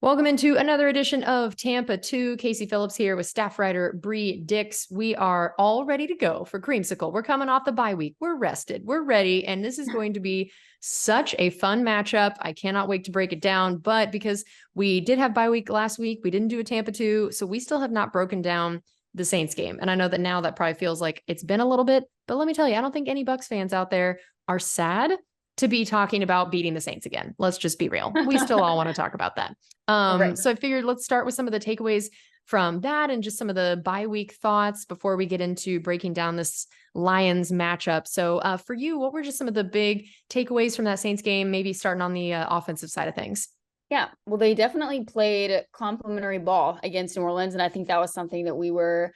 Welcome into another edition of Tampa 2. Casey Phillips here with staff writer Brianna Dix. We are all ready to go for Creamsicle. We're coming off the bye week. We're rested. We're ready. And this is going to be such a fun matchup. I cannot wait to break it down. But because we did have bye week last week, we didn't do a Tampa 2. So we still have not broken down the Saints game. And I know that now that probably feels like it's been a little bit. But let me tell you, I don't think any Bucs fans out there are sad to be talking about beating the Saints again. Let's just be real. We still all want to talk about that. Right. So I figured let's start with some of the takeaways from that and just some of the bye week thoughts before we get into breaking down this Lions matchup. So for you, what were just some of the big takeaways from that Saints game, maybe starting on the offensive side of things? Yeah, well, they definitely played complimentary ball against New Orleans, and I think that was something that we were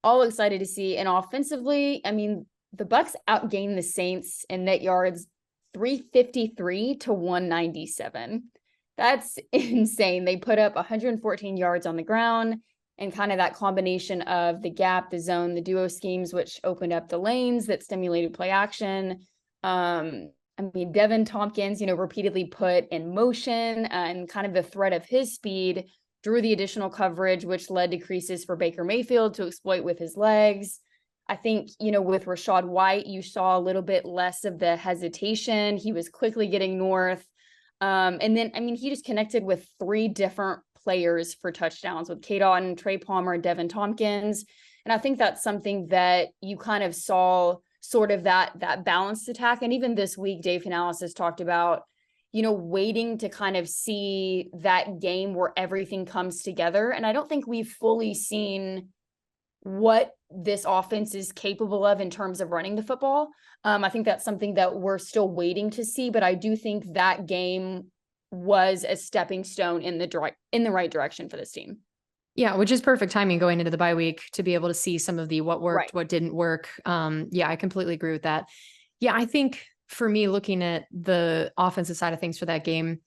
all excited to see. And offensively, I mean, the Bucs outgained the Saints in net yards 353 to 197. That's insane. They put up 114 yards on the ground, and kind of that combination of the gap, the zone, the duo schemes, which opened up the lanes that stimulated play action. I mean, Devin Tompkins, repeatedly put in motion and kind of the threat of his speed drew the additional coverage, which led to creases for Baker Mayfield to exploit with his legs. I think, with Rachaad White, you saw a little bit less of the hesitation. He was quickly getting north. And then, I mean, he just connected with three different players for touchdowns with K. Dotton, Trey Palmer, and Devin Tompkins. And I think that's something that you kind of saw sort of that balanced attack. And even this week, Dave Canales has talked about, waiting to kind of see that game where everything comes together. And I don't think we've fully seen what this offense is capable of in terms of running the football. I think that's something that we're still waiting to see, but I do think that game was a stepping stone in the right direction for this team. Yeah, which is perfect timing going into the bye week to be able to see some of the what worked, right, what didn't work. Yeah, I completely agree with that. Yeah, I think for me, looking at the offensive side of things for that game,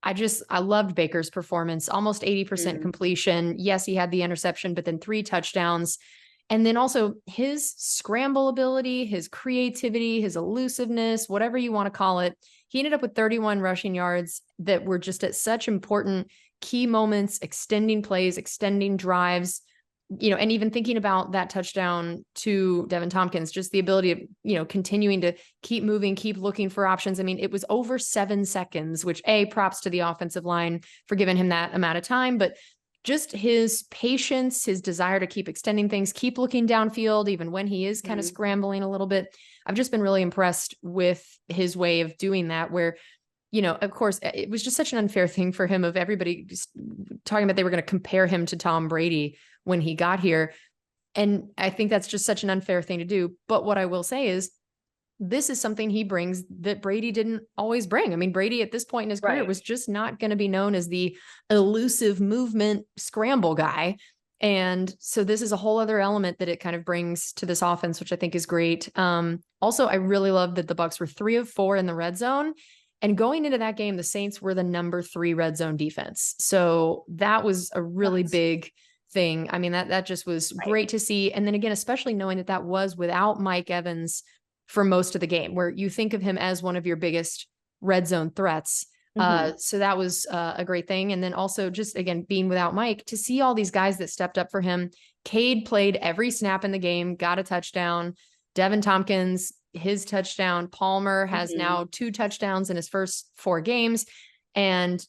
I loved Baker's performance, almost 80% completion. Yes, he had the interception, but then 3 touchdowns. And then also his scramble ability, his creativity, his elusiveness, whatever you want to call it. He ended up with 31 rushing yards that were just at such important key moments, extending plays, extending drives, and even thinking about that touchdown to Devin Tompkins, just the ability of, continuing to keep moving, keep looking for options. I mean, it was over 7 seconds, which props to the offensive line for giving him that amount of time, but just his patience, his desire to keep extending things, keep looking downfield, even when he is kind of scrambling a little bit. I've just been really impressed with his way of doing that, where, of course, it was just such an unfair thing for him of everybody just talking about they were going to compare him to Tom Brady when he got here. And I think that's just such an unfair thing to do. But what I will say is this is something he brings that Brady didn't always bring. I mean, Brady at this point in his career was just not going to be known as the elusive movement scramble guy. And so this is a whole other element that it kind of brings to this offense, which I think is great. Also, I really love that the Bucs were 3 of 4 in the red zone. And going into that game, the Saints were the number 3 red zone defense. So that was a really big thing. I mean, that just was great to see. And then again, especially knowing that was without Mike Evans for most of the game, where you think of him as one of your biggest red zone threats. So that was a great thing. And then also just, again, being without Mike, to see all these guys that stepped up for him. Cade played every snap in the game, got a touchdown. Devin Tompkins, his touchdown. Palmer has now 2 touchdowns in his first 4 games. And,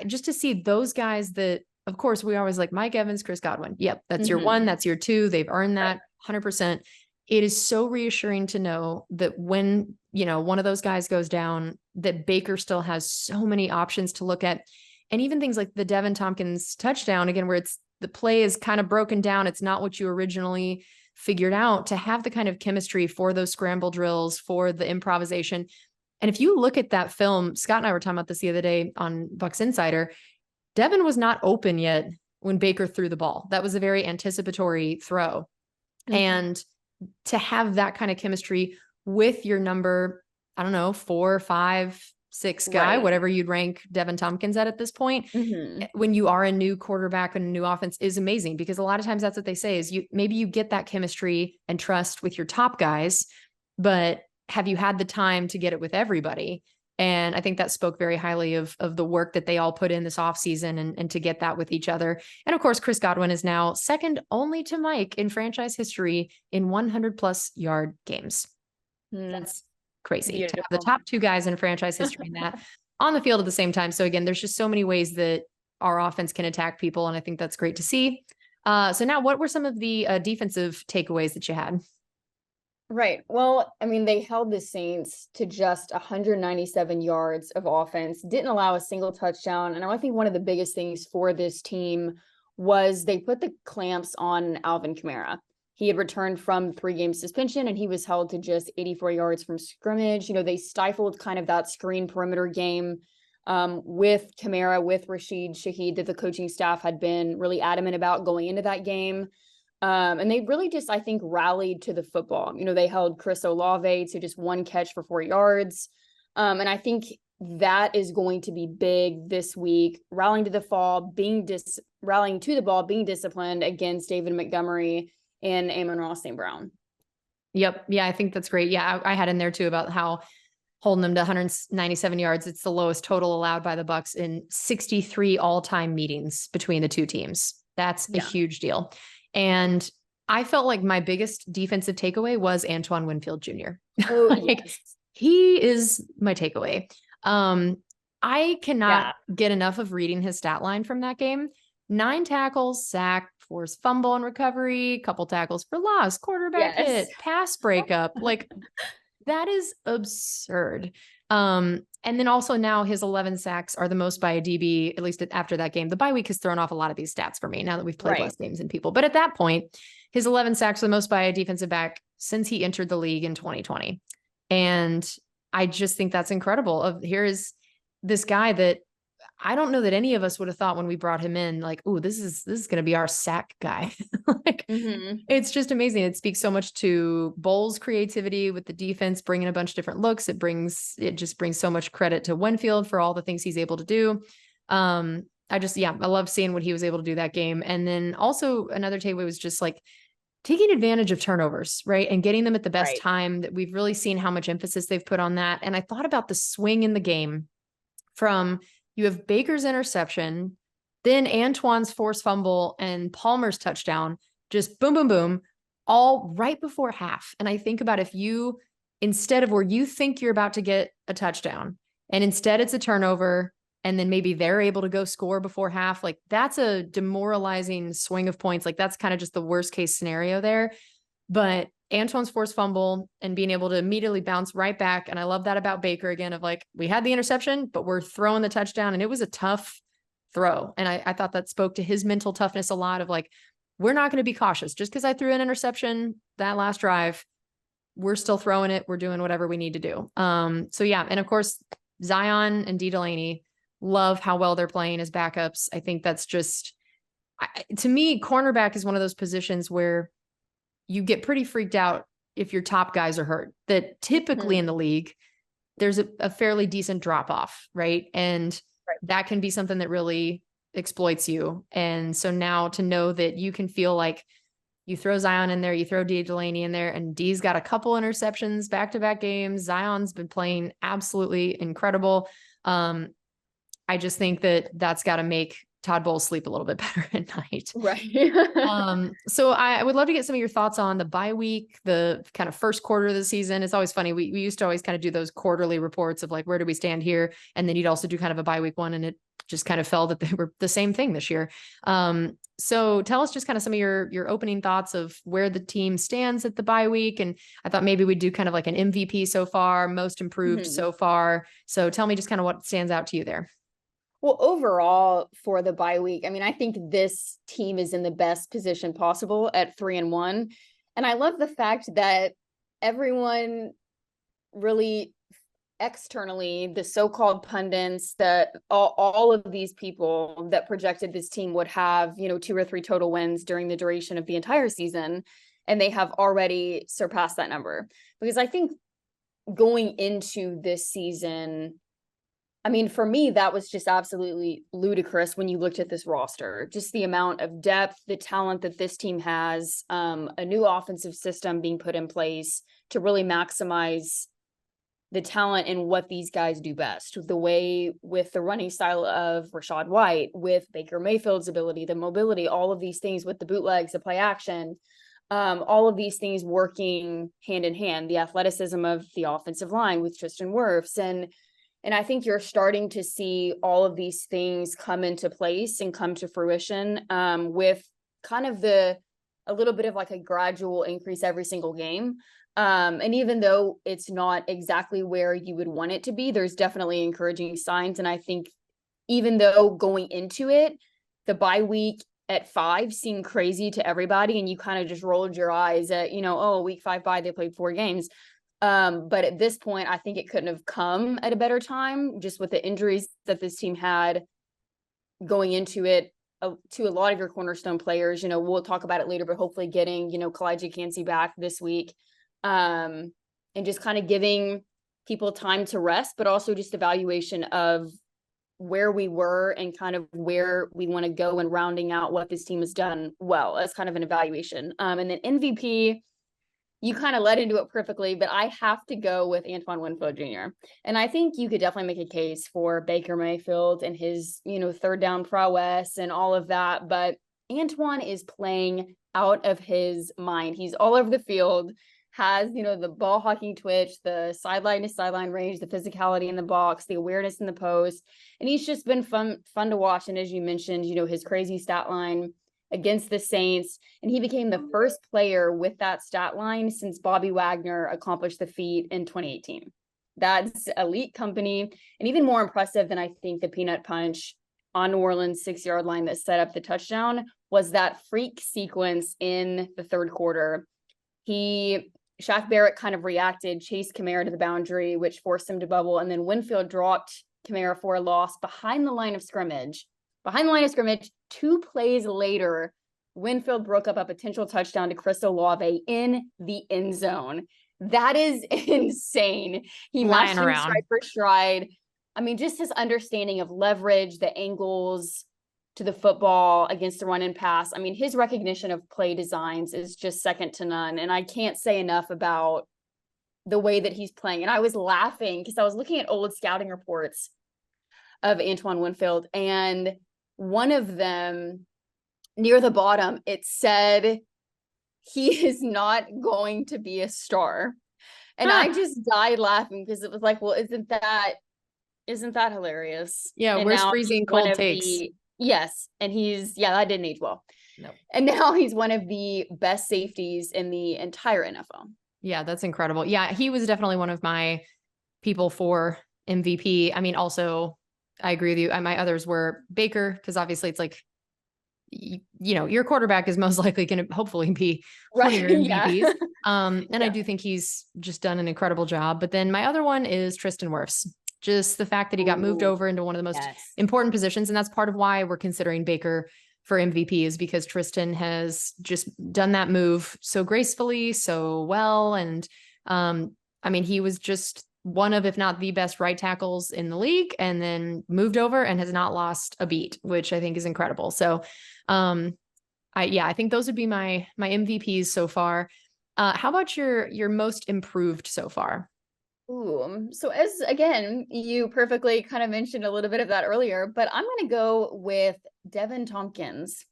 just to see those guys that, of course, we always like Mike Evans, Chris Godwin. Yep, that's your 1, that's your 2. They've earned that 100%. It is so reassuring to know that when, one of those guys goes down, that Baker still has so many options to look at. And even things like the Devin Tompkins touchdown, again, where the play is kind of broken down. It's not what you originally figured out, to have the kind of chemistry for those scramble drills, for the improvisation. And if you look at that film, Scott and I were talking about this the other day on Bucs Insider, Devin was not open yet when Baker threw the ball. That was a very anticipatory throw. And to have that kind of chemistry with your number, I don't know, 4, 5, 6 guy, whatever you'd rank Devin Tompkins at this point, when you are a new quarterback and a new offense, is amazing, because a lot of times that's what they say is maybe you get that chemistry and trust with your top guys, but have you had the time to get it with everybody? And I think that spoke very highly of the work that they all put in this offseason and to get that with each other. And of course, Chris Godwin is now second only to Mike in franchise history in 100+ yard games. That's crazy beautiful. to have the top two guys in franchise history in that on the field at the same time. So again, there's just so many ways that our offense can attack people. And I think that's great to see. So now what were some of the defensive takeaways that you had? Right. Well, I mean, they held the Saints to just 197 yards of offense, didn't allow a single touchdown. And I think one of the biggest things for this team was they put the clamps on Alvin Kamara. He had returned from 3-game suspension and he was held to just 84 yards from scrimmage. They stifled kind of that screen perimeter game with Kamara, with Rashid Shaheed, that the coaching staff had been really adamant about going into that game. And they really just, I think, rallied to the football. They held Chris Olave to just 1 catch for 4 yards. And I think that is going to be big this week, rallying to the ball, being disciplined against David Montgomery and Amon-Ra St. Brown. Yep. Yeah, I think that's great. Yeah, I had in there too about how holding them to 197 yards, it's the lowest total allowed by the Bucs in 63 all-time meetings between the two teams. That's a huge deal. And I felt like my biggest defensive takeaway was Antoine Winfield Jr. Oh, yes. He is my takeaway. I cannot get enough of reading his stat line from that game. 9 tackles, sack, forced fumble and recovery, couple tackles for loss, quarterback hit, pass breakup. Like, that is absurd. And then also now his 11 sacks are the most by a DB, at least after that game. The bye week has thrown off a lot of these stats for me now that we've played less games and people. But at that point, his 11 sacks are the most by a defensive back since he entered the league in 2020. And I just think that's incredible. Here is this guy that I don't know that any of us would have thought when we brought him in, like, oh, this is going to be our sack guy. It's just amazing. It speaks so much to Bowles' creativity with the defense, bringing a bunch of different looks. It just brings so much credit to Winfield for all the things he's able to do. I love seeing what he was able to do that game. And then also another takeaway was just like taking advantage of turnovers, right? And getting them at the best time. That we've really seen how much emphasis they've put on that. And I thought about the swing in the game from, you have Baker's interception, then Antoine's forced fumble and Palmer's touchdown, just boom, boom, boom, all right before half. And I think about if you, instead of where you think you're about to get a touchdown, and instead it's a turnover, and then maybe they're able to go score before half, like that's a demoralizing swing of points. Like that's kind of just the worst case scenario there. But Antoine's forced fumble and being able to immediately bounce right back. And I love that about Baker again, of like, we had the interception, but we're throwing the touchdown. And it was a tough throw. And I thought that spoke to his mental toughness a lot of like, we're not going to be cautious just because I threw an interception that last drive. We're still throwing it. We're doing whatever we need to do. So yeah. And of course, Zion and D Delaney, love how well they're playing as backups. I think that's just, to me, cornerback is one of those positions where you get pretty freaked out if your top guys are hurt. That typically in the league, there's a fairly decent drop off, right? And that can be something that really exploits you. And so now to know that you can feel like you throw Zion in there, you throw D Delaney in there, and D's got a couple interceptions, back-to-back games. Zion's been playing absolutely incredible. I just think that that's got to make Todd Bowles sleep a little bit better at night. Right. So I would love to get some of your thoughts on the bye week, the kind of first quarter of the season. It's always funny. We used to always kind of do those quarterly reports of like, where do we stand here? And then you'd also do kind of a bye week one, and it just kind of fell that they were the same thing this year. So tell us just kind of some of your opening thoughts of where the team stands at the bye week. And I thought maybe we'd do kind of like an MVP so far, most improved so far. So tell me just kind of what stands out to you there. Well, overall for the bye week, I mean, I think this team is in the best position possible at 3-1. And I love the fact that everyone really externally, the so-called pundits, that all of these people that projected this team would have, 2 or 3 total wins during the duration of the entire season. And they have already surpassed that number. Because I think going into this season, I mean, for me, that was just absolutely ludicrous when you looked at this roster. Just the amount of depth, the talent that this team has, a new offensive system being put in place to really maximize the talent and what these guys do best. The way with the running style of Rachaad White, with Baker Mayfield's ability, the mobility, all of these things with the bootlegs, the play action, all of these things working hand in hand, the athleticism of the offensive line with Tristan Wirfs. And I think you're starting to see all of these things come into place and come to fruition with kind of a little bit of like a gradual increase every single game. And even though it's not exactly where you would want it to be, there's definitely encouraging signs. And I think even though going into it, the bye week at 5 seemed crazy to everybody, and you kind of just rolled your eyes at, week 5 bye, they played 4 games. But at this point, I think it couldn't have come at a better time, just with the injuries that this team had going into it to a lot of your cornerstone players. We'll talk about it later, but hopefully getting, Kalijah Cansey back this week. And just kind of giving people time to rest, but also just evaluation of where we were and kind of where we want to go and rounding out what this team has done well as kind of an evaluation. And then MVP, you kind of led into it perfectly, but I have to go with Antoine Winfield Jr. And I think you could definitely make a case for Baker Mayfield and his, third down prowess and all of that. But Antoine is playing out of his mind. He's all over the field, has, the ball hawking twitch, the sideline to sideline range, the physicality in the box, the awareness in the post. And he's just been fun to watch. And as you mentioned, his crazy stat line against the Saints. And he became the first player with that stat line since Bobby Wagner accomplished the feat in 2018. That's elite company. And even more impressive than I think the peanut punch on New Orleans 6-yard line that set up the touchdown was that freak sequence in the third quarter. Shaq Barrett kind of reacted, chased Kamara to the boundary, which forced him to bubble. And then Winfield dropped Kamara for a loss behind the line of scrimmage. 2 plays later, Winfield broke up a potential touchdown to Chris Olave in the end zone. That is insane. He matched him stride for stride. I mean, just his understanding of leverage, the angles to the football against the run and pass. I mean, his recognition of play designs is just second to none. And I can't say enough about the way that he's playing. And I was laughing because I was looking at old scouting reports of Antoine Winfield, and one of them near the bottom, it said he is not going to be a star. And I just died laughing because it was like, well, isn't that hilarious? Yeah, and we're freezing cold takes. Yes. And that didn't age well. No. And now he's one of the best safeties in the entire NFL. Yeah, that's incredible. Yeah, he was definitely one of my people for MVP. I mean, also, I agree with you. My others were Baker, because obviously it's like, your quarterback is most likely going to hopefully be one of your MVPs. Yeah. And I do think he's just done an incredible job. But then my other one is Tristan Wirfs. Just the fact that he got moved over into one of the most important positions. And that's part of why we're considering Baker for MVP, is because Tristan has just done that move so gracefully, so well. And I mean, he was just one of, if not the best right tackles in the league, and then moved over and has not lost a beat, which I think is incredible. So I think those would be my MVPs so far. How about your most improved so far? Ooh, so as again, you perfectly kind of mentioned a little bit of that earlier, but I'm going to go with Devin Tompkins.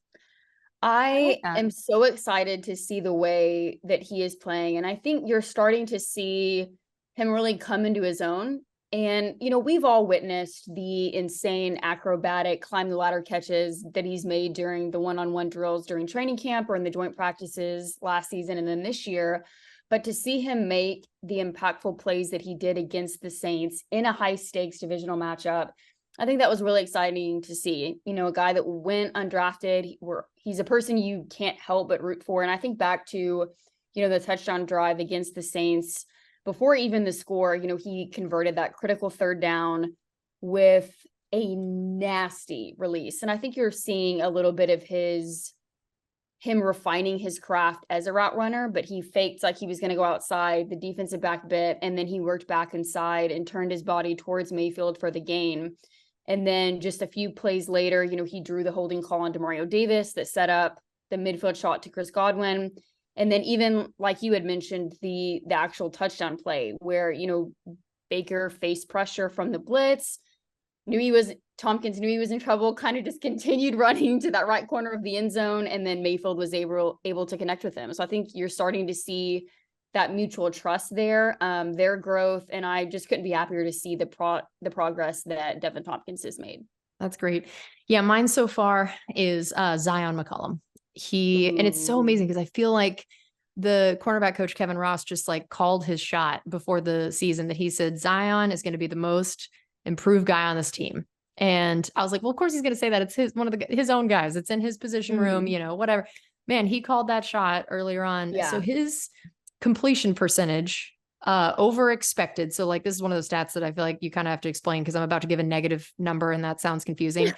I am so excited to see the way that he is playing. And I think you're starting to see him really come into his own. And, we've all witnessed the insane acrobatic climb the ladder catches that he's made during the one-on-one drills during training camp or in the joint practices last season and then this year. But to see him make the impactful plays that he did against the Saints in a high-stakes divisional matchup, I think that was really exciting to see. A guy that went undrafted, he's a person you can't help but root for. And I think back to, the touchdown drive against the Saints, before even the score, he converted that critical third down with a nasty release. And I think you're seeing a little bit of him refining his craft as a route runner, but he faked like he was going to go outside, the defensive back bit, and then he worked back inside and turned his body towards Mayfield for the gain. And then just a few plays later, he drew the holding call on Demario Davis that set up the midfield shot to Chris Godwin. And then even like you had mentioned, the actual touchdown play where, Baker faced pressure from the blitz, Tompkins knew he was in trouble, kind of just continued running to that right corner of the end zone, and then Mayfield was able to connect with him. So I think you're starting to see that mutual trust there, their growth, and I just couldn't be happier to see the progress that Devin Tompkins has made. That's great. Yeah, mine so far is Zion McCollum. And it's so amazing because I feel like the cornerback coach Kevin Ross just like called his shot before the season, that he said Zion is going to be the most improved guy on this team. And I was like, well, of course he's going to say that. It's one of his own guys. It's in his position room, whatever. Man, he called that shot earlier on. Yeah. So his completion percentage over expected. So like, this is one of those stats that I feel like you kind of have to explain because I'm about to give a negative number and that sounds confusing.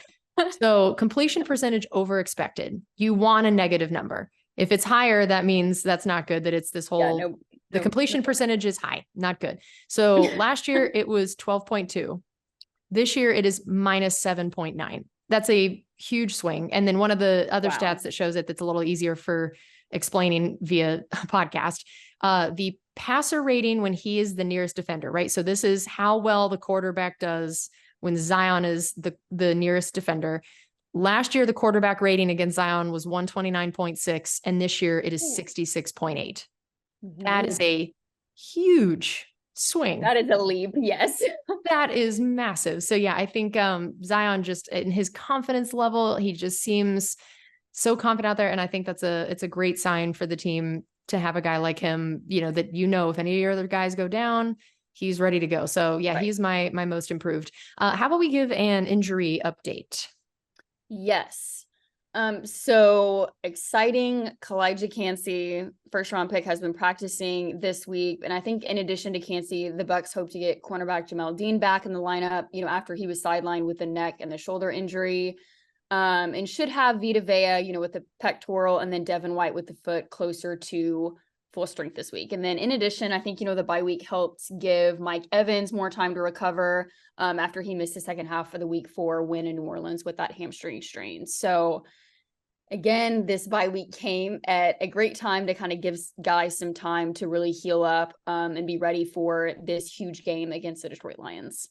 So completion percentage over expected. You want a negative number. If it's higher, that means that's not good, that it's this whole, the completion percentage is high, not good. So last year it was 12.2. This year it is minus 7.9. That's a huge swing. And then one of the other stats that shows it, that's a little easier for explaining via podcast, the passer rating when he is the nearest defender, right? So this is how well the quarterback does when Zion is the nearest defender. Last year, the quarterback rating against Zion was 129.6, and this year it is 66.8. That is a huge swing. That is a leap. Yes. That is massive. So yeah, I think Zion, just in his confidence level, he just seems so confident out there. And I think it's a great sign for the team to have a guy like him, that, if any of your other guys go down, he's ready to go. So yeah, he's my most improved. How about we give an injury update? Yes. So exciting. Kalijah Cansey, first round pick, has been practicing this week. And I think in addition to Cansey, the Bucs hope to get cornerback Jamel Dean back in the lineup, after he was sidelined with the neck and the shoulder injury. And should have Vita Vea, with the pectoral, and then Devin White with the foot closer to full strength this week. And then in addition, I think, the bye week helped give Mike Evans more time to recover after he missed the second half of the week 4 win in New Orleans with that hamstring strain. So again, this bye week came at a great time to kind of give guys some time to really heal up and be ready for this huge game against the Detroit Lions.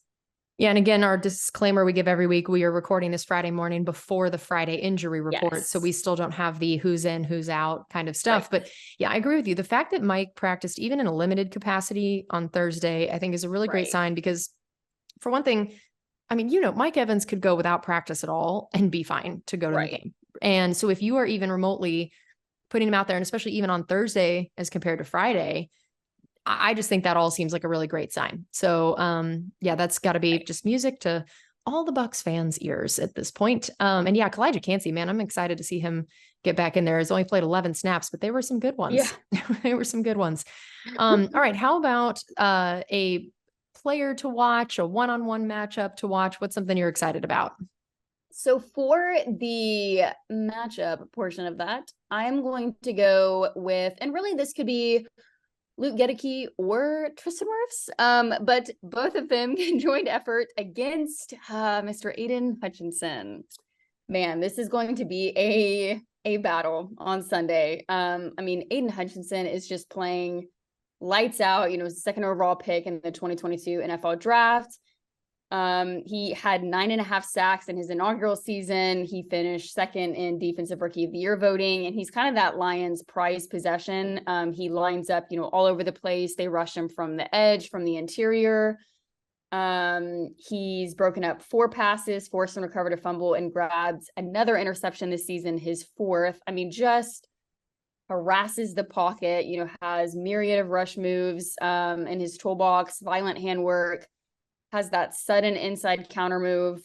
Yeah. And again, our disclaimer we give every week, we are recording this Friday morning before the Friday injury report. Yes. So we still don't have the who's in, who's out kind of stuff. Right. But yeah, I agree with you. The fact that Mike practiced even in a limited capacity on Thursday, I think is a really great sign, because for one thing, I mean, Mike Evans could go without practice at all and be fine to go to the game. And so if you are even remotely putting him out there, and especially even on Thursday as compared to Friday, I just think that all seems like a really great sign. So, yeah, that's got to be just music to all the Bucs fans' ears at this point. And yeah, Kalijah Cansey, man, I'm excited to see him get back in there. He's only played 11 snaps, but they were some good ones. Yeah. They were some good ones. All right. How about a player to watch, a one-on-one matchup to watch? What's something you're excited about? So for the matchup portion of that, I am going to go with, and really this could be Luke Gedeke or Tristan Wirfs, but both of them can join effort against Mr. Aiden Hutchinson. Man, this is going to be a battle on Sunday. I mean, Aiden Hutchinson is just playing lights out, second overall pick in the 2022 NFL draft. He had 9.5 sacks in his inaugural season. He finished second in Defensive Rookie of the Year voting, and he's kind of that Lions prized possession. He lines up, all over the place. They rush him from the edge, from the interior. He's broken up 4 passes, forced and recovered a fumble, and grabbed another interception this season, his 4th. I mean, just harasses the pocket, has myriad of rush moves in his toolbox, violent handwork, has that sudden inside counter move.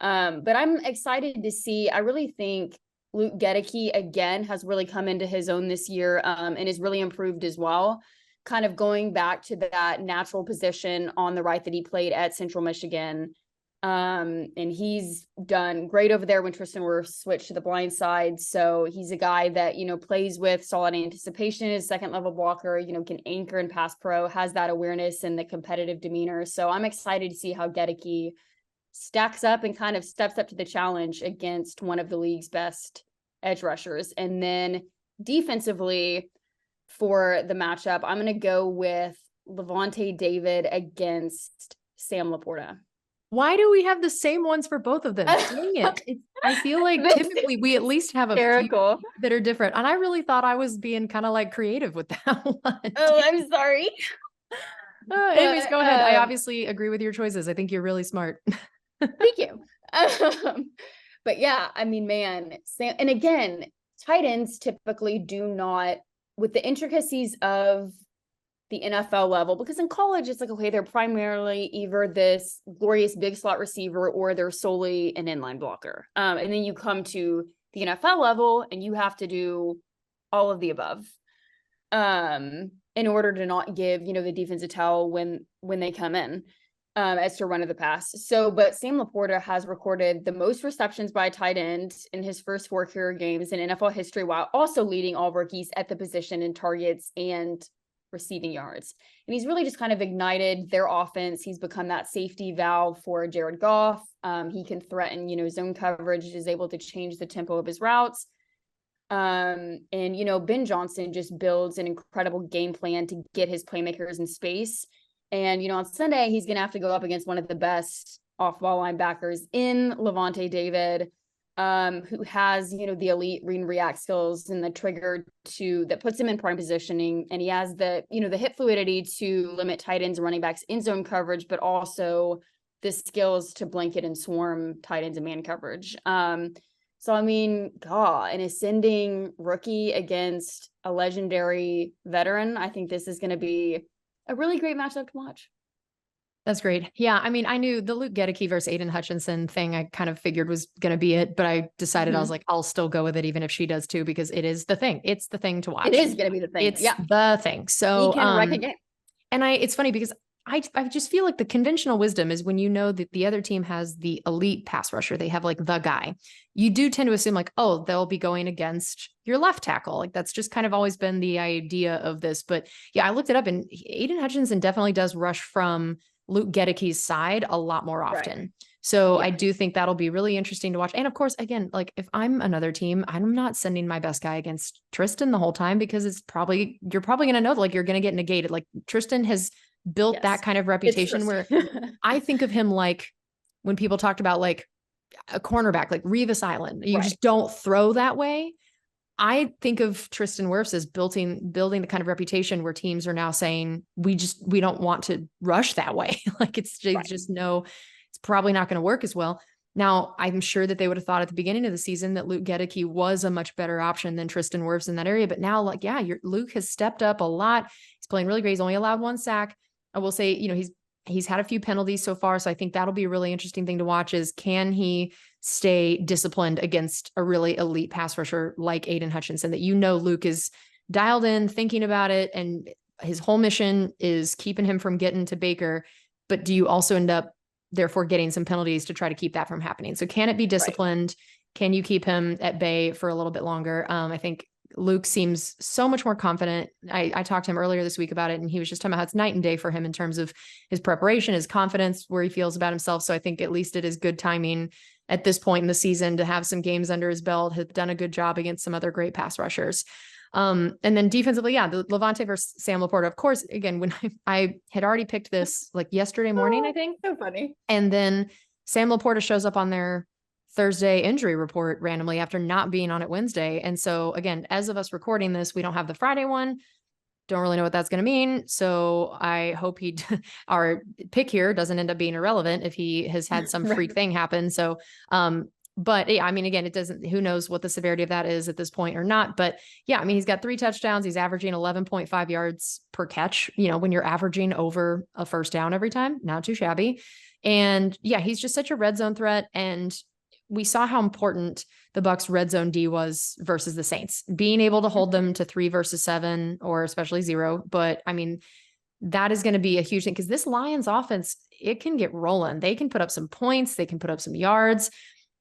But I'm excited to see. I really think Luke Gedeke, again, has really come into his own this year and is really improved as well. Kind of going back to that natural position on the right that he played at Central Michigan. And he's done great over there when Tristan Wirfs switched to the blind side. So he's a guy that, plays with solid anticipation, is second level blocker, can anchor and pass pro, has that awareness and the competitive demeanor. So I'm excited to see how Gedeke stacks up and kind of steps up to the challenge against one of the league's best edge rushers. And then defensively for the matchup, I'm going to go with Levante David against Sam Laporta. Why do we have the same ones for both of them? Dang it. I feel like typically we at least have a few that are different. And I really thought I was being kind of like creative with that one. Oh, I'm sorry. Anyways, go ahead. I obviously agree with your choices. I think you're really smart. Thank you. But yeah, I mean, man, and again, tight ends typically do not, with the intricacies of the NFL level, because in college it's like, okay, they're primarily either this glorious big slot receiver or they're solely an inline blocker. And then you come to the NFL level and you have to do all of the above. In order to not give, the defense a towel when they come in, as to run of the pass. So, but Sam Laporta has recorded the most receptions by a tight end in his first 4 career games in NFL history, while also leading all rookies at the position in targets and receiving yards. And he's really just kind of ignited their offense. He's become that safety valve for Jared Goff. He can threaten, zone coverage, is able to change the tempo of his routes. And, Ben Johnson just builds an incredible game plan to get his playmakers in space. And, on Sunday, he's going to have to go up against one of the best off-ball linebackers in Levante David, who has, the elite read and react skills and the trigger that puts him in prime positioning. And he has the, the hip fluidity to limit tight ends and running backs in zone coverage, but also the skills to blanket and swarm tight ends and man coverage. So, I mean, an ascending rookie against a legendary veteran. I think this is going to be a really great matchup to watch. That's great. Yeah. I mean, I knew the Luke Gedeke versus Aiden Hutchinson thing, I kind of figured was going to be it, but I decided I was like, I'll still go with it, even if she does too, because it is the thing. It's the thing to watch. It is going to be the thing. It's the thing. So, he can wreck a game. And it's funny because I just feel like the conventional wisdom is when you know that the other team has the elite pass rusher, they have like the guy, you do tend to assume like, oh, they'll be going against your left tackle. Like that's just kind of always been the idea of this. But yeah, I looked it up and Aiden Hutchinson definitely does rush from Luke Gedeke's side a lot more often. Right. So yeah. I do think that'll be really interesting to watch. And of course, again, like if I'm another team, I'm not sending my best guy against Tristan the whole time because you're probably going to know that like you're going to get negated. Like Tristan has built that kind of reputation where I think of him like when people talked about like a cornerback, like Revis Island, you just don't throw that way. I think of Tristan Wirfs as building the kind of reputation where teams are now saying, we don't want to rush that way. Like it's just it's probably not going to work as well. Now, I'm sure that they would have thought at the beginning of the season that Luke Gedeke was a much better option than Tristan Wirfs in that area. But now, like, yeah, Luke has stepped up a lot. He's playing really great. He's only allowed 1 sack. I will say, he's had a few penalties so far. So I think that'll be a really interesting thing to watch is can he stay disciplined against a really elite pass rusher like Aiden Hutchinson that, Luke is dialed in, thinking about it. And his whole mission is keeping him from getting to Baker. But do you also end up therefore getting some penalties to try to keep that from happening? So can it be disciplined? Right. Can you keep him at bay for a little bit longer? I think Luke seems so much more confident. I talked to him earlier this week about it, and he was just talking about how it's night and day for him in terms of his preparation, his confidence, where he feels about himself. So I think at least it is good timing at this point in the season to have some games under his belt, has done a good job against some other great pass rushers. And then defensively, the Levante versus Sam Laporta, of course, again, when I had already picked this like yesterday morning, I think. So funny. And then Sam Laporta shows up on their Thursday injury report randomly after not being on it Wednesday. And so again, as of us recording this, we don't have the Friday one. Don't really know what that's going to mean. So I hope our pick here doesn't end up being irrelevant if he has had some freak thing happen. So, but yeah, I mean, again, who knows what the severity of that is at this point or not, but yeah, I mean, he's got 3 touchdowns. He's averaging 11.5 yards per catch. When you're averaging over a first down every time, not too shabby. And yeah, he's just such a red zone threat. And we saw how important the Bucs red zone D was versus the Saints, being able to hold them to 3 versus 7 or especially 0. But I mean, that is going to be a huge thing because this Lions offense, it can get rolling. They can put up some points. They can put up some yards.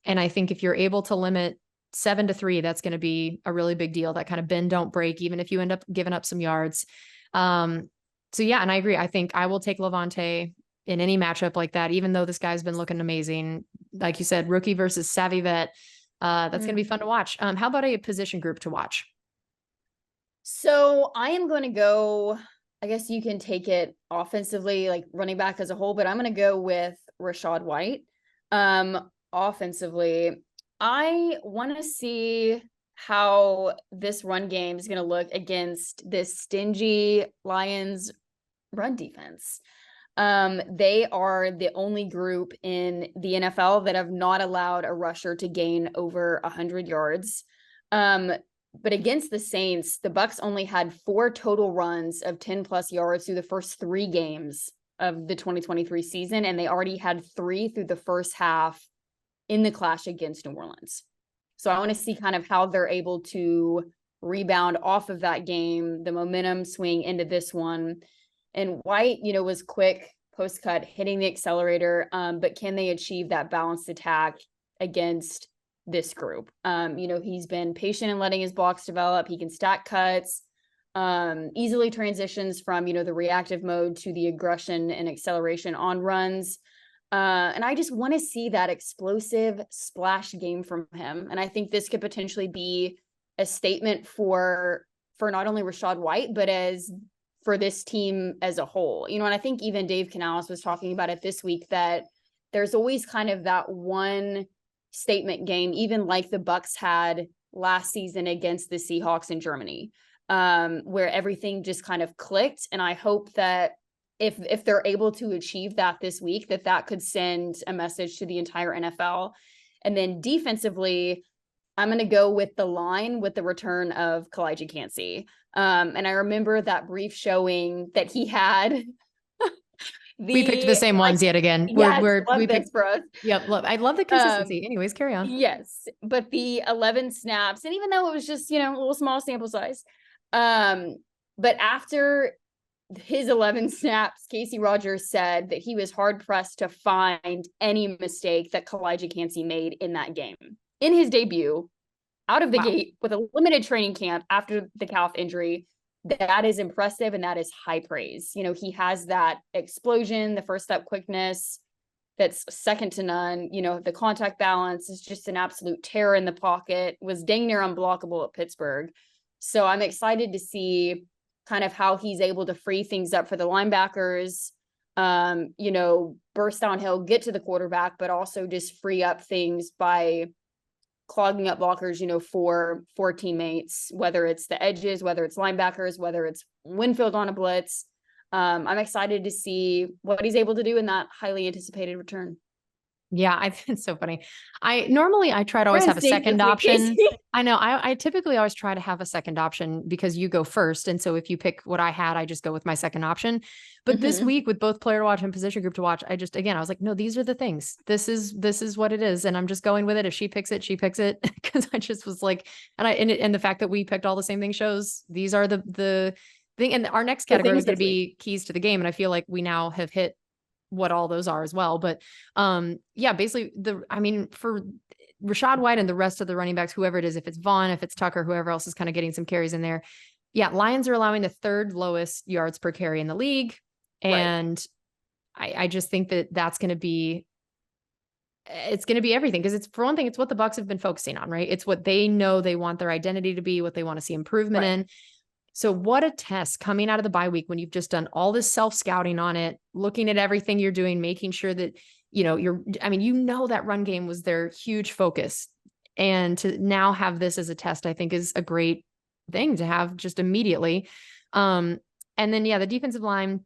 And I think if you're able to limit 7-3, that's going to be a really big deal. That kind of bend, don't break, even if you end up giving up some yards. So yeah, and I agree. I think I will take Levante in any matchup like that, even though this guy's been looking amazing. Like you said, rookie versus savvy vet. That's going to be fun to watch. How about a position group to watch? So I am going to go I guess you can take it offensively, like running back as a whole, but I'm going to go with Rachaad White. Offensively, I want to see how this run game is going to look against this stingy Lions run defense. They are the only group in the NFL that have not allowed a rusher to gain over 100 yards. But against the Saints, the Bucs only had 4 total runs of 10 plus yards through the first 3 games of the 2023 season, and they already had 3 through the first half in the clash against New Orleans. So I want to see kind of how they're able to rebound off of that game, the momentum swing into this one. And White, was quick post cut, hitting the accelerator, but can they achieve that balanced attack against this group? He's been patient in letting his blocks develop. He can stack cuts, easily transitions from, the reactive mode to the aggression and acceleration on runs. And I just want to see that explosive splash game from him. And I think this could potentially be a statement for not only Rachaad White, but for this team as a whole. And I think even Dave Canales was talking about it this week, that there's always kind of that one statement game, even like the Bucs had last season against the Seahawks in Germany, where everything just kind of clicked. And I hope that if they're able to achieve that this week, that could send a message to the entire NFL. And then defensively, I'm going to go with the line with the return of Kalijah Kancey. And I remember that brief showing that he had. We picked the same ones yet again. We picked for us. Yep. I love the consistency. Anyways, carry on. Yes. But the 11 snaps, and even though it was just, a little small sample size, but after his 11 snaps, Casey Rogers said that he was hard pressed to find any mistake that Kalijah Kancey made in that game. In his debut, out of the gate with a limited training camp after the calf injury, that is impressive and that is high praise. He has that explosion, the first step quickness that's second to none. The contact balance is just an absolute terror in the pocket, was dang near unblockable at Pittsburgh. So I'm excited to see kind of how he's able to free things up for the linebackers, burst downhill, get to the quarterback, but also just free up things by clogging up blockers, for teammates, whether it's the edges, whether it's linebackers, whether it's Winfield on a blitz. I'm excited to see what he's able to do in that highly anticipated return. Yeah, I think it's so funny. I try to always have a second option. I know. I typically always try to have a second option because you go first. And so if you pick what I had, I just go with my second option. But this week with both player to watch and position group to watch, I was like, no, these are the things. This is what it is. And I'm just going with it. If she picks it, she picks it. Cause I just was like, and the fact that we picked all the same thing shows these are the thing. And our next category is going to be keys to the game. And I feel like we now have hit what all those are as well. But basically for Rachaad White and the rest of the running backs, whoever it is, if it's Vaughn, if it's Tucker, whoever else is kind of getting some carries in there. Yeah. Lions are allowing the 3rd lowest yards per carry in the league. And I just think that's going to be, it's going to be everything. Cause it's, for one thing, it's what the Bucs have been focusing on, right? It's what they know they want their identity to be, what they want to see improvement in. So what a test coming out of the bye week when you've just done all this self-scouting on it, looking at everything you're doing, making sure that, that run game was their huge focus. And to now have this as a test, I think is a great thing to have just immediately. And then, the defensive line,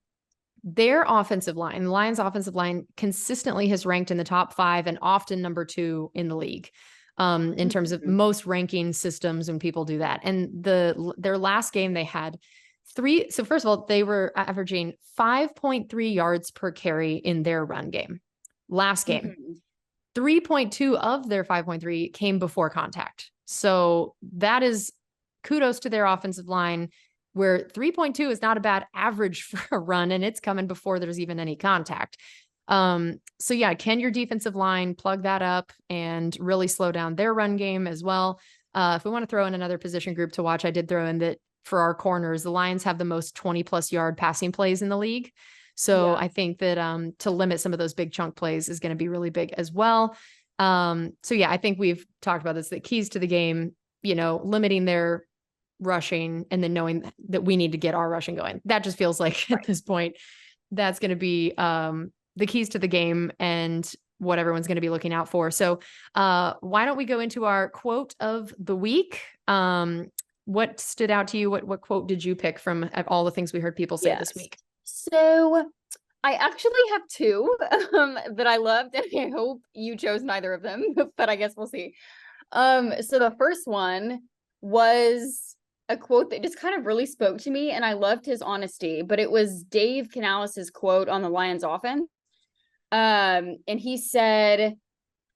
their offensive line, the Lions offensive line consistently has ranked in the top 5 and often number 2 in the league. In terms of most ranking systems when people do that. And their last game they had 3. So first of all, they were averaging 5.3 yards per carry in their run game. Last game, 3.2 of their 5.3 came before contact. So that is kudos to their offensive line, where 3.2 is not a bad average for a run, and it's coming before there's even any contact. Can your defensive line plug that up and really slow down their run game as well? If we want to throw in another position group to watch, I did throw in that for our corners, the Lions have the most 20+ yard passing plays in the league. So I think that, to limit some of those big chunk plays is going to be really big as well. I think we've talked about this, the keys to the game, limiting their rushing and then knowing that we need to get our rushing going. That just feels like at this point, that's going to be the keys to the game and what everyone's going to be looking out for. So why don't we go into our quote of the week? What stood out to you? What quote did you pick from all the things we heard people say this week? So I actually have two that I loved, and I hope you chose neither of them, but I guess we'll see. So the first one was a quote that just kind of really spoke to me, and I loved his honesty, but it was Dave Canales' quote on the Lions offense. And he said,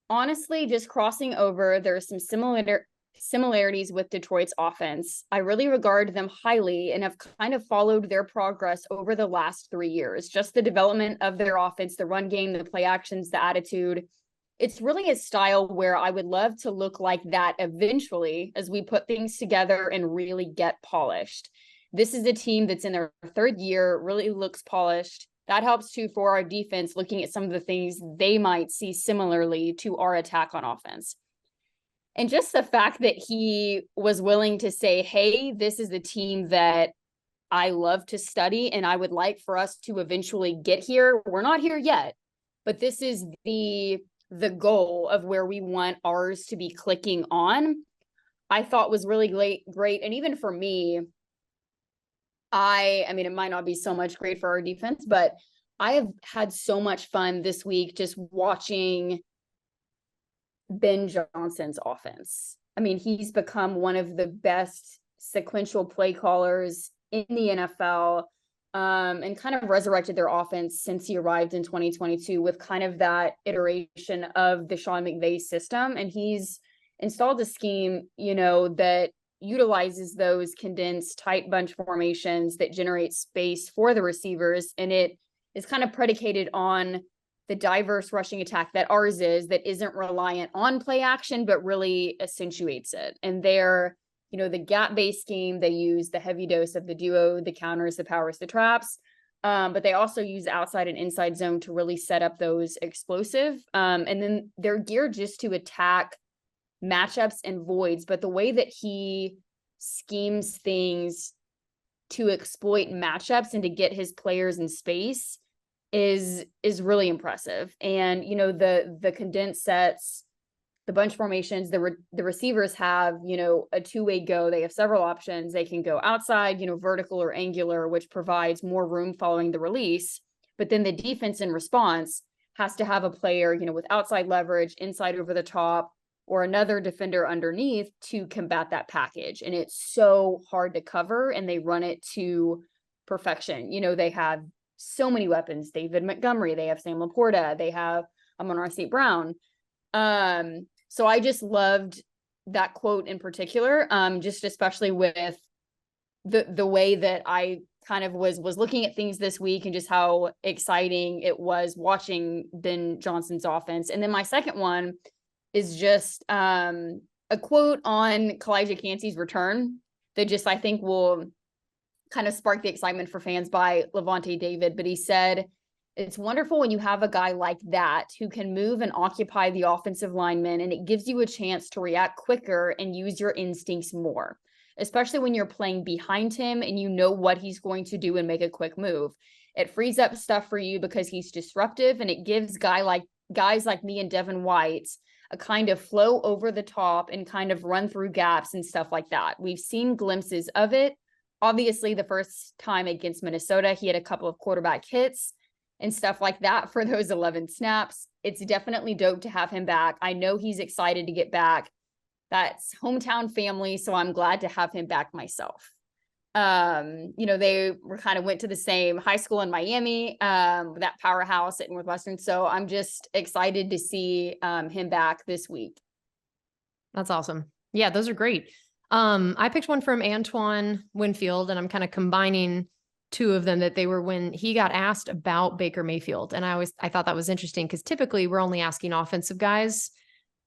honestly, just crossing over, there are some similarities with Detroit's offense. I really regard them highly and have kind of followed their progress over the last 3 years. Just the development of their offense, the run game, the play actions, the attitude. It's really a style where I would love to look like that eventually as we put things together and really get polished. This is a team that's in their third year, really looks polished. That helps too for our defense, looking at some of the things they might see similarly to our attack on offense. And just the fact that he was willing to say, hey, this is the team that I love to study and I would like for us to eventually get here. We're not here yet, but this is the goal of where we want ours to be clicking on, I thought was really great. And even for me, I mean, it might not be so much great for our defense, but I have had so much fun this week just watching Ben Johnson's offense. I mean, he's become one of the best sequential play callers in the NFL, and kind of resurrected their offense since he arrived in 2022 with kind of that iteration of the Sean McVay system. And he's installed a scheme, that utilizes those condensed tight bunch formations that generate space for the receivers. And it is kind of predicated on the diverse rushing attack that ours is, that isn't reliant on play action, but really accentuates it. And they're, the gap-based scheme, they use the heavy dose of the duo, the counters, the powers, the traps. But they also use outside and inside zone to really set up those explosive. And then they're geared just to attack matchups and voids. But the way that he schemes things to exploit matchups and to get his players in space is really impressive. And the condensed sets, the bunch formations, the receivers have a two-way go. They have several options. They can go outside, vertical or angular, which provides more room following the release. But then the defense in response has to have a player with outside leverage, inside over the top, or another defender underneath to combat that package. And it's so hard to cover, and they run it to perfection. They have so many weapons. David Montgomery, they have Sam Laporta, they have Amon-Ra St. Brown. So I just loved that quote in particular, just especially with the way that I kind of was looking at things this week and just how exciting it was watching Ben Johnson's offense. And then my second one is just a quote on Kalijah Cansey's return that just, I think, will kind of spark the excitement for fans by Levante David. But he said, it's wonderful when you have a guy like that who can move and occupy the offensive lineman, and it gives you a chance to react quicker and use your instincts more, especially when you're playing behind him and you know what he's going to do and make a quick move. It frees up stuff for you because he's disruptive, and it gives guys like me and Devin White a kind of flow over the top and kind of run through gaps and stuff like that. We've seen glimpses of it. Obviously, the first time against Minnesota, he had a couple of quarterback hits and stuff like that for those 11 snaps. It's definitely dope to have him back. I know he's excited to get back. That's hometown family, so I'm glad to have him back myself. They were kind of went to the same high school in Miami, that powerhouse at Northwestern. So I'm just excited to see him back this week. That's awesome. Yeah, those are great. I picked one from Antoine Winfield, and I'm kind of combining two of them that they were when he got asked about Baker Mayfield. And I thought that was interesting because typically we're only asking offensive guys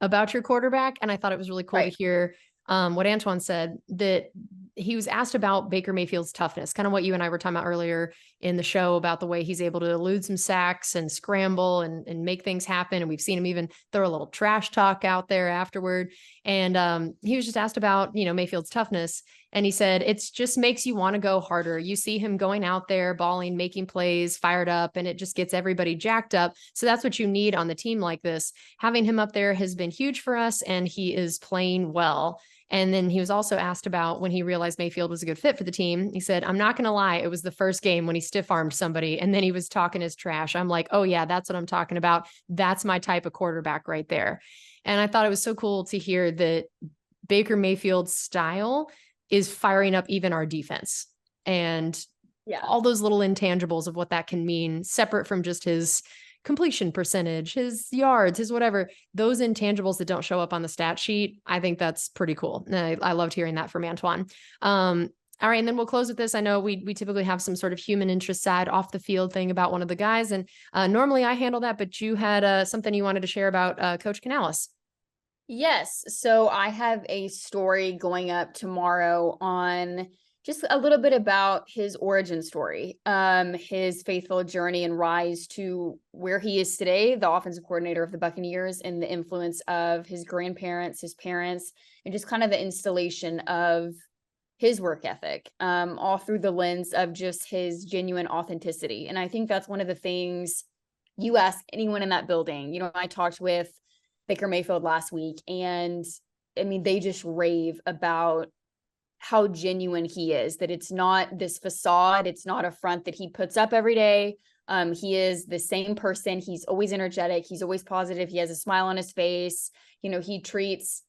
about your quarterback. And I thought it was really cool to hear what Antoine said, that he was asked about Baker Mayfield's toughness, kind of what you and I were talking about earlier in the show about the way he's able to elude some sacks and scramble and make things happen. And we've seen him even throw a little trash talk out there afterward. And he was just asked about, Mayfield's toughness. And he said, it's just makes you want to go harder. You see him going out there, balling, making plays, fired up, and it just gets everybody jacked up. So that's what you need on the team like this. Having him up there has been huge for us, and he is playing well. And then he was also asked about when he realized Mayfield was a good fit for the team. He said, I'm not going to lie. It was the first game when he stiff armed somebody and then he was talking his trash. I'm like, oh yeah, that's what I'm talking about. That's my type of quarterback right there. And I thought it was so cool to hear that Baker Mayfield's style is firing up even our defense, and all those little intangibles of what that can mean, separate from just his completion percentage, his yards, his whatever, those intangibles that don't show up on the stat sheet. I think that's pretty cool. And I loved hearing that from Antoine. All right. And then we'll close with this. I know we typically have some sort of human interest side off the field thing about one of the guys. And normally I handle that, but you had something you wanted to share about Coach Canales. Yes. So I have a story going up tomorrow on just a little bit about his origin story, his faithful journey and rise to where he is today, the offensive coordinator of the Buccaneers, and the influence of his grandparents, his parents, and just kind of the installation of his work ethic, all through the lens of just his genuine authenticity. And I think that's one of the things you ask anyone in that building. I talked with Baker Mayfield last week, and I mean, they just rave about how genuine he is, that it's not this facade. It's not a front that he puts up every day. He is the same person. He's always energetic. He's always positive. He has a smile on his face. He treats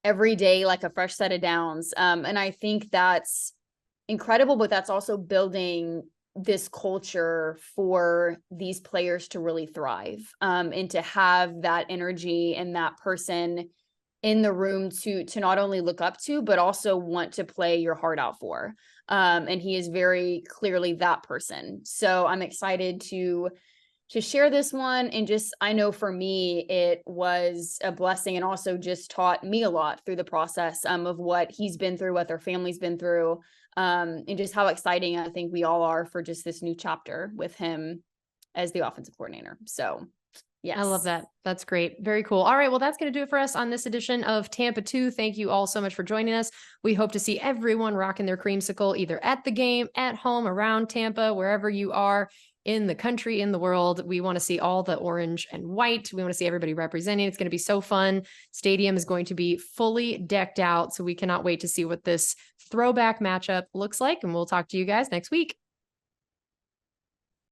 every day like a fresh set of downs. And I think that's incredible, but that's also building this culture for these players to really thrive, and to have that energy and that person in the room to not only look up to, but also want to play your heart out for. And he is very clearly that person. So I'm excited to share this one. And just, I know for me, it was a blessing, and also just taught me a lot through the process of what he's been through, what their family's been through, and just how exciting I think we all are for just this new chapter with him as the offensive coordinator. So yes. I love that. That's great. Very cool. All right. Well, that's going to do it for us on this edition of Tampa 2. Thank you all so much for joining us. We hope to see everyone rocking their creamsicle, either at the game, at home, around Tampa, wherever you are in the country, in the world. We want to see all the orange and white. We want to see everybody representing. It's going to be so fun. Stadium is going to be fully decked out. So we cannot wait to see what this throwback matchup looks like. And we'll talk to you guys next week.